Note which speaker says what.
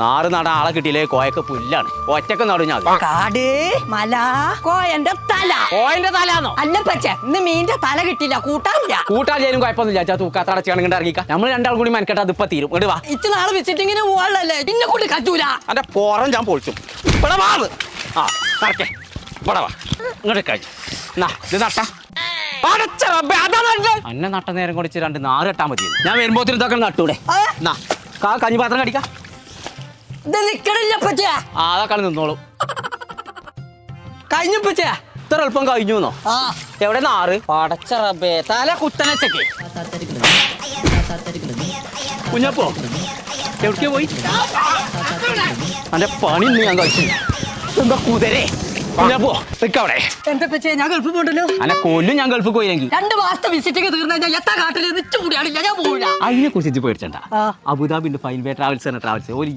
Speaker 1: നാറ് നടാൻ ആളെ കിട്ടിയില്ലേ കോയൊക്കെ പുല്ലാണ് ഒറ്റക്ക് നടുഞ്ഞാ
Speaker 2: കാട് മല കോയന്റെ തല
Speaker 1: കോയന്റെ തലാന്നോ
Speaker 2: അല്ല പച്ചേ ഇന്ന് മീന്റെ തല കിട്ടില്ല കൂട്ടാനില്ല
Speaker 1: കൂട്ടാലും കുഴപ്പമൊന്നുമില്ല തൂക്കാത്ത അടച്ചാണെങ്കിൽ ഇറങ്ങിക്കാം നമ്മൾ രണ്ടാൾ കൂടി മനക്കെട്ട് അതിപ്പോ തീരും ഇങ്ങോട്ട് വാ
Speaker 2: ഇച്ച് നാളെ വിസിറ്റിങ്ങിന് പോവാളല്ലേ പിന്നെ കൂടി കറ്റൂല
Speaker 1: അന്റെ പുറം ഞാൻ പൊളിച്ചു ഇവിടെ വാ ആ നടക്കേ ഇവിടെ വാ ഇങ്ങോട്ട് കഴിഞ്ഞു ഇത് നട്ട അന്നെ നട്ട നേരം കൊടിച്ച് രണ്ട് നാറ് കെട്ടാൻ മതി ഞാൻ വരുമ്പോത്തിന് ഇതൊക്കെ നട്ടൂടെ കഞ്ഞിപാത്രം കടിക്കാം
Speaker 2: ഇത് നിക്കണില്ല പച്ചേ
Speaker 1: അതൊക്കെ നിന്നോളൂ
Speaker 2: കഴിഞ്ഞു പച്ചേ
Speaker 1: ഇത്ര എളുപ്പം കഴിഞ്ഞുന്നോ
Speaker 2: ആ
Speaker 1: എവിടെ നാറ് പടച്ച റബ്ബേ തല കുത്തനച്ചക്ക് കുഞ്ഞപ്പോ എവിടേക്ക് പോയി അന്റെ പണി ഇന്ന് ഞാൻ കഴിച്ചു എന്താ കുതിരേ കുഞ്ഞപ്പോ നിക്കവിടെ
Speaker 2: എന്താ പച്ചേ ഞാൻ ഗൾഫിൽ പോണ്ടല്ലോ
Speaker 1: അല്ല കൊല്ലും ഞാൻ ഗൾഫിൽ പോയില്ലെങ്കിൽ
Speaker 2: 2 മാസത്തെ വിസിറ്റിംഗ് തീർന്നു കഴിഞ്ഞാൽ എത്ര കാട്ടിൽ നിച്ചു കൂടിയാണില്ല ഞാൻ പോവില്ല
Speaker 1: അതിനെ കുറിച്ച് പേടിച്ചണ്ട അബുദാബിന്റെ ഫൈൻ വേ ട്രാവൽസ് ട്രാവൽസ് ഒരു